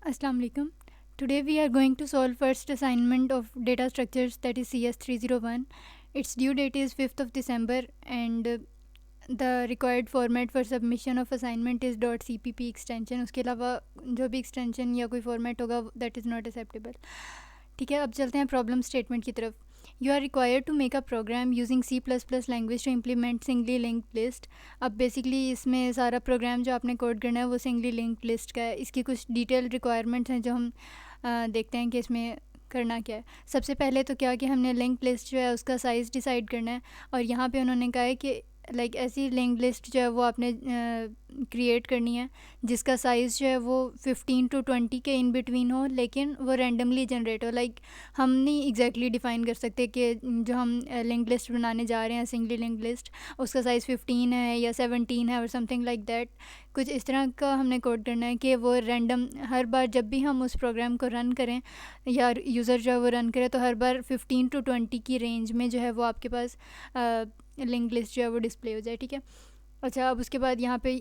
Assalamu alaikum. Today we are going to solve first assignment of data structures, that is CS 301. Its due date is 5th of December and the required format for submission of assignment is .cpp extension. उसके अलावा जो भी extension या कोई format होगा that is not acceptable. ठीक है, अब चलते हैं प्रॉब्लम स्टेटमेंट की तरफ. You are required to make a program using C++ language to implement singly linked list. अब बेसिकली इसमें सारा प्रोग्राम जो आपने कोड करना है वो सिंगली लिंक्ड लिस्ट का है. इसकी कुछ डिटेल रिक्वायरमेंट्स हैं जो हम देखते हैं कि इसमें करना क्या है. सबसे पहले तो क्या कि हमने लिंक लिस्ट जो है उसका साइज़ डिसाइड करना है. और यहाँ पे उन्होंने कहा है कि ऐसी लिंक लिस्ट जो है वो आपने क्रिएट करनी है जिसका साइज़ जो है वो 15 to 20 के इन बिटवीन हो, लेकिन वो रैंडमली जनरेट हो. हम नहीं एग्जैक्टली डिफ़ाइन कर सकते कि जो हम लिंक लिस्ट बनाने जा रहे हैं सिंगली लिंक लिस्ट उसका साइज़ 15 है या 17 है और समथिंग लाइक दैट. कुछ इस तरह का हमने कोड करना है कि वो रैंडम हर बार जब भी हम उस प्रोग्राम को रन करें या यूज़र जो है वो रन करे तो हर बार 15 to 20 की रेंज में जो है वो आपके पास लिंक लिस्ट जो है वो डिस्प्ले हो जाए. ठीक है. अच्छा, अब उसके बाद यहाँ पे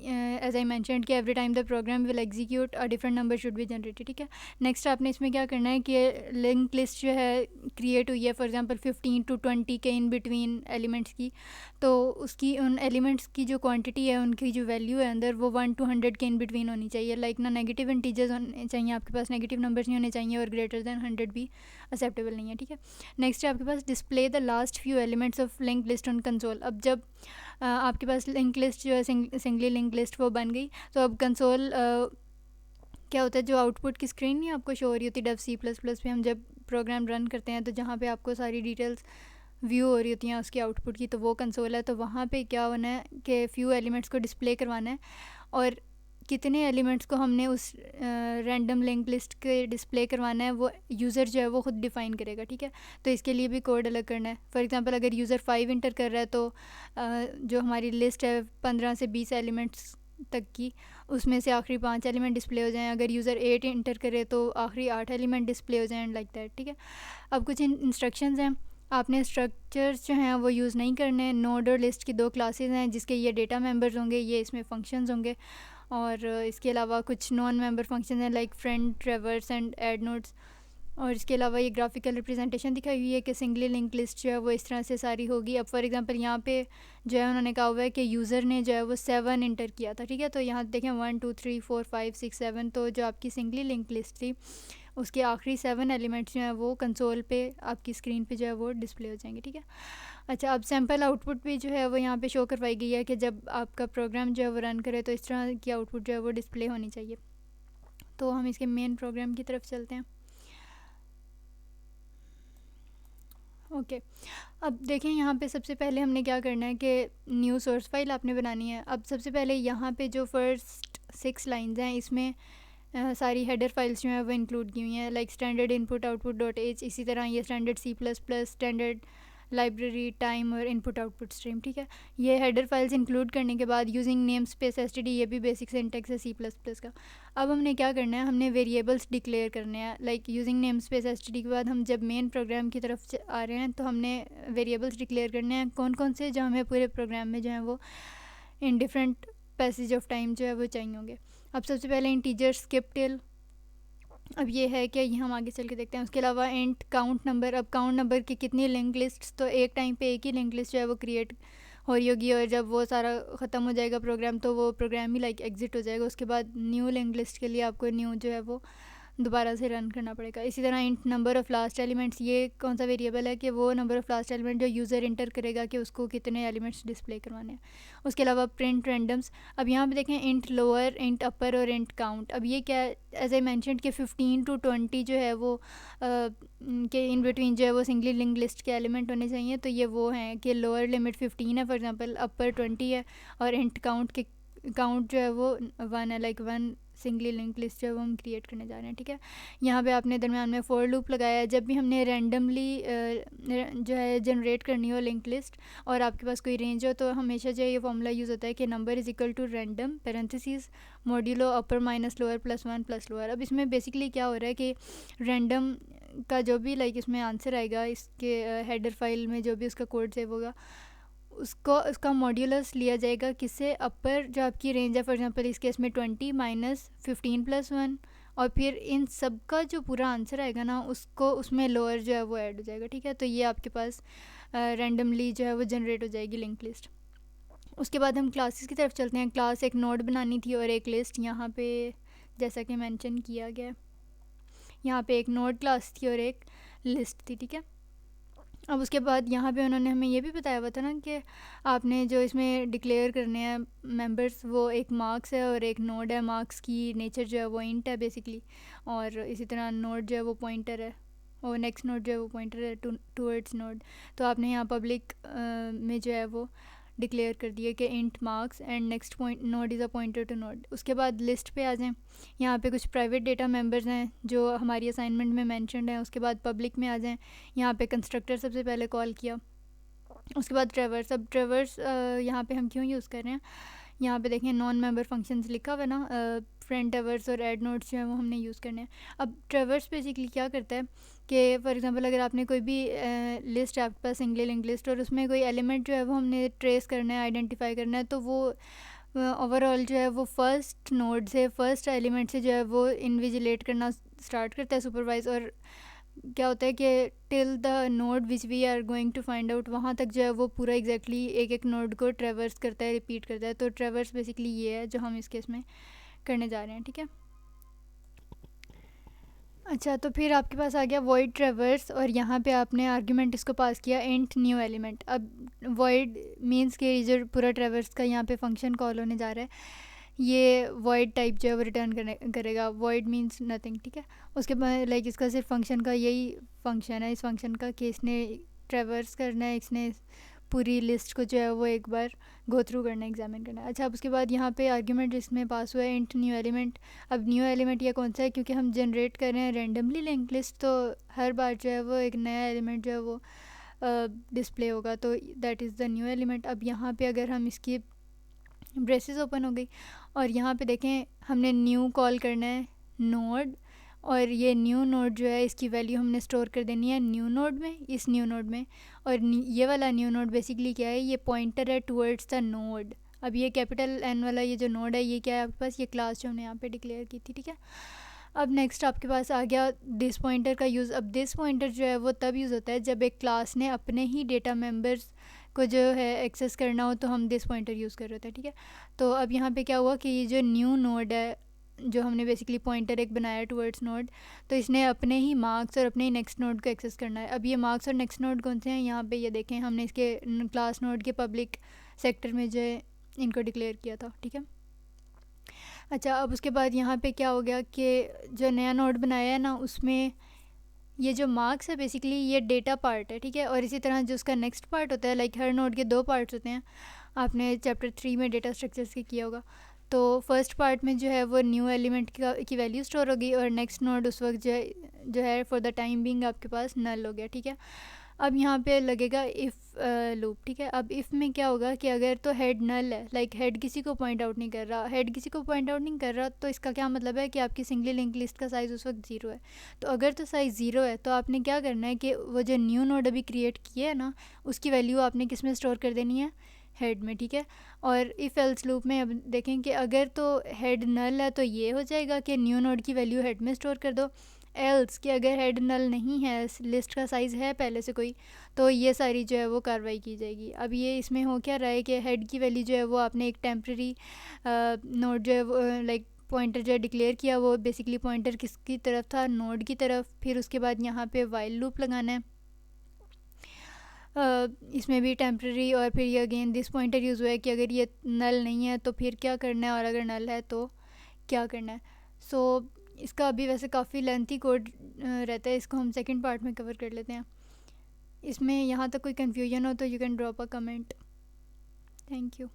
एज आई मैंशनड कि every time the program will execute a different number should be generated. ठीक है. नेक्स्ट आपने इसमें क्या करना है कि लिंक लिस्ट जो है क्रिएट हुई है फॉर एग्जांपल 15 to 20 के इन बिटवीन एलिमेंट्स की, तो उसकी उन एलिमेंट्स की जो क्वांटिटी है उनकी जो वैल्यू है अंदर वो 1 to 100 के इन बिटवीन होनी चाहिए. ना नेगेटिव इंटीजर्स होने चाहिए आपके पास, नेगेटिव नंबर्स नहीं होने चाहिए और ग्रेटर दैन 100 भी एक्सेप्टेबल नहीं है. ठीक है. नेक्स्ट है आपके पास display the last few elements of link list on console. अब जब आपके पास लिंक लिस्ट जो है सिंगली लिंक लिस्ट वो बन गई तो अब कंसोल क्या होता है, जो आउटपुट की स्क्रीन नहीं आपको शो हो रही होती डेव C++ पे हम जब प्रोग्राम रन करते हैं तो जहाँ पे आपको सारी डिटेल्स व्यू हो रही होती हैं उसकी आउटपुट की, तो वो कंसोल है. तो वहाँ पे क्या होना है कि फ़्यू एलिमेंट्स को डिस्प्ले करवाना है और कितने एलिमेंट्स को हमने उस रैंडम लिंक लिस्ट के डिस्प्ले करवाना है वो यूज़र जो है वो ख़ुद डिफ़ाइन करेगा. ठीक है. तो इसके लिए भी कोड अलग करना है. फॉर एग्जांपल अगर यूज़र 5 इंटर कर रहा है तो जो हमारी लिस्ट है 15 से 20 एलिमेंट्स तक की, उसमें से आखिरी 5 एलिमेंट डिस्प्ले हो जाएं. अगर यूज़र 8 इंटर करे तो आखिरी 8 एलिमेंट डिस्प्ले हो जाएं लाइक दैट. ठीक है. अब कुछ इंस्ट्रक्शंस हैं. आपने स्ट्रक्चर्स जो हैं वो यूज़ नहीं करने. नोड और लिस्ट की 2 क्लासेस हैं जिसके ये डेटा मेंबर्स होंगे, ये इसमें फंक्शंस होंगे. और इसके अलावा कुछ नॉन मेंबर फंक्शन हैं like friend, ट्रेवर्स and add nodes. और इसके अलावा ये ग्राफिकल रिप्रेजेंटेशन दिखाई हुई है कि सिंगली लिंक लिस्ट जो है वो इस तरह से सारी होगी. अब फॉर एग्जांपल यहाँ पे जो है उन्होंने कहा हुआ है कि यूज़र ने जो है वो 7 इंटर किया था. ठीक है. तो यहाँ देखें 1 2 3 4 5 6 7, तो जो आपकी सिंगली लिंक लिस्ट थी उसके आखिरी 7 एलिमेंट्स जो हैं वो कंसोल पे आपकी स्क्रीन पे जो है वो डिस्प्ले हो जाएंगे. ठीक है. अच्छा, अब सैम्पल आउटपुट भी जो है वो यहाँ पे शो करवाई गई है कि जब आपका प्रोग्राम जो है वो रन करे तो इस तरह की आउटपुट जो है वो डिस्प्ले होनी चाहिए. तो हम इसके मेन प्रोग्राम की तरफ चलते हैं. ओके. अब देखें यहाँ पे सबसे पहले हमने क्या करना है कि न्यू सोर्स फाइल आपने बनानी है. अब सबसे पहले यहाँ पे जो फर्स्ट 6 लाइंस हैं इसमें सारी हेडर फाइल्स जो हैं वो इंक्लूड की हुई हैं like standard input output dot H. इसी तरह ये standard C++, standard library, time और इनपुट आउटपुट स्ट्रीम. ठीक है. ये हेडर फाइल्स इंक्लूड करने के बाद यूजिंग नेम स्पेस एसटीडी, ये भी बेसिक सिंटैक्स है C++ का. अब हमने क्या करना है, हमने वेरिएबल्स डिक्लेयर करने हैं like using name space STD के बाद हम जब मेन प्रोग्राम की तरफ आ रहे हैं तो हमने वेरिएबल्स डिक्लेयर करने हैं. कौन कौन से जो हमें पूरे प्रोग्राम में जो है वो in different passage of time जो है वो चाहिए होंगे. अब सबसे पहले इंटीजर स्किप टिल. अब ये है कि ये हम आगे चल के देखते हैं. उसके अलावा इंट काउंट नंबर. अब काउंट नंबर की कितनी लिंक लिस्ट, तो एक टाइम पे एक ही लिंक लिस्ट जो है वो क्रिएट हो रही होगी और जब वो सारा ख़त्म हो जाएगा प्रोग्राम तो वो प्रोग्राम ही एग्जिट हो जाएगा. उसके बाद न्यू लिंक लिस्ट के लिए आपको न्यू जो है वो दोबारा से रन करना पड़ेगा. इसी तरह int number of last elements, ये कौन सा वेरिएबल है कि वो नंबर ऑफ़ लास्ट एलिमेंट जो यूज़र इंटर करेगा कि उसको कितने एलिमेंट्स डिस्प्ले करवाने हैं. उसके अलावा प्रिंट रैंडम्स. अब यहाँ पे देखें इंट लोअर, इंट अपर और इंट काउंट. अब ये क्या है, एज आई मैंशनड कि 15 to 20 जो है वो के इन बिटवीन जो है वो सिंगली लिंक लिस्ट के एलिमेंट होने चाहिए. तो ये वो हैं कि लोअर लिमिट 15 है फॉर एग्जांपल, अपर 20 है और इंट काउंट जो है वो 1 है लाइक 1 सिंगली लिंक लिस्ट जो है वो हम क्रिएट करने जा रहे हैं. ठीक है. यहाँ पे आपने दरम्यान में फॉर लूप लगाया है. जब भी हमने रैंडमली जो है जनरेट करनी हो लिंक लिस्ट और आपके पास कोई रेंज हो तो हमेशा जो ये फॉर्मूला यूज़ होता है कि number is equal to random parenthesis modulo upper minus lower plus 1 plus lower. अब इसमें बेसिकली क्या हो रहा है कि रैंडम का जो भी इसमें आंसर आएगा इसके हेडर फाइल में जो भी उसका कोड सेव होगा उसका मॉड्यूलस लिया जाएगा किससे, अपर जो आपकी रेंज है फॉर एग्जांपल इस केस में 20 माइनस 15 प्लस 1 और फिर इन सब का जो पूरा आंसर आएगा ना उसको उसमें लोअर जो है वो ऐड हो जाएगा, ठीक है। तो ये आपके पास रैंडमली जो है वो जनरेट हो जाएगी लिंक लिस्ट। उसके बाद हम क्लासेस की तरफ चलते हैं। क्लास एक नोड बनानी थी और एक लिस्ट, यहाँ पे जैसा कि मेंशन किया गया यहाँ पे एक नोड क्लास थी और एक लिस्ट थी, ठीक है। अब उसके बाद यहाँ पे उन्होंने हमें ये भी बताया हुआ था ना कि आपने जो इसमें डिक्लेयर करने हैं मेंबर्स, वो एक मार्क्स है और एक नोड है। मार्क्स की नेचर जो है वो इंट है बेसिकली, और इसी तरह नोड जो है वो पॉइंटर है और नेक्स्ट नोड जो है वो पॉइंटर है टूवर्ड्स नोड। तो आपने यहाँ पब्लिक में जो है वो डिक्लेयर कर दिया कि int marks and next point node is a pointer to node. उसके बाद लिस्ट पे आ जाएं। यहाँ पे कुछ प्राइवेट डेटा मेंबर्स हैं जो हमारी असाइनमेंट में मेंशन्ड हैं। उसके बाद पब्लिक में आ जाएं। यहाँ पे कंस्ट्रक्टर सबसे पहले कॉल किया। उसके बाद ट्रेवर्स। अब ट्रेवर्स यहाँ पे हम क्यों यूज़ कर रहे हैं, यहाँ पे देखें नॉन मेंबर फंक्शंस लिखा हुआ है ना, फ्रेंड ट्रेवर्स और ऐड नोड्स जो है वो हमने यूज़ करने हैं। अब ट्रेवर्स बेसिकली क्या करता है कि फॉर एग्जांपल अगर आपने कोई भी लिस्ट है आपके पास सिंगल लिंक लिस्ट और उसमें कोई एलिमेंट जो है वो हमने ट्रेस करना है, आइडेंटिफाई करना है, तो वो ओवरऑल जो है वो फर्स्ट नोड से फर्स्ट एलिमेंट से जो है वो इन्विजिलेट करना स्टार्ट करता है, सुपरवाइज। और क्या होता है कि till the node which we are going to find out, वहाँ तक जो है वो पूरा एग्जैक्टली एक एक नोड को ट्रेवर्स करता है, रिपीट करता है। तो ट्रेवर्स बेसिकली ये है जो हम इस केस में करने जा रहे हैं, ठीक है। अच्छा, तो फिर आपके पास आ गया वॉइड ट्रेवर्स और यहाँ पे आपने आर्ग्यूमेंट इसको पास किया इंट न्यू एलिमेंट। अब वॉइड मींस के जो पूरा ट्रेवर्स का यहाँ पे फंक्शन कॉल होने जा रहा है, ये वॉइड टाइप जो है वो रिटर्न करेगा। वॉइड मींस नथिंग, ठीक है। उसके बाद लाइक इसका सिर्फ फंक्शन का यही फंक्शन है इस फंक्शन का कि इसने ट्रेवर्स करना है, इसने पूरी लिस्ट को जो है वो एक बार गो थ्रू करना है, एग्जामिन करना है। अच्छा, अब उसके बाद यहाँ पे आर्ग्यूमेंट जिसमें पास हुआ है इंट न्यू एलिमेंट। अब न्यू एलिमेंट ये कौन सा है, क्योंकि हम जनरेट कर रहे हैं रेंडमली लिंक लिस्ट, तो हर बार जो है वो एक नया एलिमेंट जो है वो डिस्प्ले होगा, तो that is the new element. अब यहाँ पे अगर हम इसकी ब्रेसेस ओपन हो गई और यहाँ पे देखें हमने न्यू कॉल करना है नोड, और ये न्यू नोड जो है इसकी वैल्यू हमने स्टोर कर देनी है न्यू नोड में, इस न्यू नोड में। और ये वाला न्यू नोड बेसिकली क्या है, ये पॉइंटर है टूवर्ड्स द नोड। अब ये कैपिटल एन वाला ये जो नोड है ये क्या है आपके पास, ये क्लास जो हमने यहाँ पे डिक्लेयर की थी, ठीक है। अब नेक्स्ट आपके पास आ गया दिस पॉइंटर का यूज़। अब दिस पॉइंटर जो है वो तब यूज़ होता है जब एक क्लास ने अपने ही डेटा मेंबर्स को जो है एक्सेस करना हो, तो हम दिस पॉइंटर यूज़ कर रहे होते हैं, ठीक है। तो अब यहाँ पे क्या हुआ कि ये जो न्यू नोड है जो हमने बेसिकली पॉइंटर एक बनाया टूवर्ड्स नोड, तो इसने अपने ही मार्क्स और अपने ही नेक्स्ट नोड को एक्सेस करना है। अब ये मार्क्स और नेक्स्ट नोड कौन से हैं, यहाँ पे ये देखें हमने इसके क्लास नोड के पब्लिक सेक्टर में जो है इनको डिक्लेयर किया था, ठीक है। अच्छा, अब उसके बाद यहाँ पे क्या हो गया कि जो नया नोड बनाया है ना उसमें ये जो मार्क्स है बेसिकली ये डेटा पार्ट है, ठीक है। और इसी तरह जो उसका नेक्स्ट पार्ट होता है, लाइक हर नोड के दो पार्ट्स होते हैं, आपने चैप्टर 3 में डेटा स्ट्रक्चर्स के किया होगा। तो फर्स्ट पार्ट में जो है वो न्यू एलिमेंट की वैल्यू स्टोर होगी और नेक्स्ट नोड उस वक्त जो है फॉर द टाइम बिंग आपके पास नल हो गया, ठीक है। अब यहाँ पे लगेगा इफ़ लूप, ठीक है। अब इफ़ में क्या होगा कि अगर तो हेड नल है, लाइक हेड किसी को पॉइंट आउट नहीं कर रहा, हेड किसी को पॉइंट आउट नहीं कर रहा, तो इसका क्या मतलब है कि आपकी सिंगली लिंक लिस्ट का साइज़ उस वक्त 0 है। तो अगर तो साइज़ 0 है तो आपने क्या करना है कि वो जो न्यू नोड अभी क्रिएट किया है ना उसकी वैल्यू आपने किस में स्टोर कर देनी है, हेड में, ठीक है। और इफ़ एल्स लूप में अब देखें कि अगर तो हेड नल है तो ये हो जाएगा कि न्यू नोड की वैल्यू हेड में स्टोर कर दो, एल्स कि अगर हेड नल नहीं है, लिस्ट का साइज़ है पहले से कोई, तो ये सारी जो है वो कार्रवाई की जाएगी। अब ये इसमें हो क्या रहा है कि हेड की वैल्यू जो है वो आपने एक टेम्प्रेरी नोड जो है वो लाइक पॉइंटर जो है डिक्लेयर किया, वो बेसिकली पॉइंटर किसकी तरफ था, नोड की तरफ। फिर उसके बाद यहाँ पे वाइल लूप लगाना है, इसमें भी टेम्प्रेरी, और फिर ये अगेन दिस पॉइंटर यूज़ हुआ है कि अगर ये नल नहीं है तो फिर क्या करना है और अगर नल है तो क्या करना है। सो इसका अभी वैसे काफ़ी लेंथी कोड रहता है, इसको हम सेकंड पार्ट में कवर कर लेते हैं। इसमें यहाँ तक कोई कन्फ्यूजन हो तो you can drop a comment. Thank you.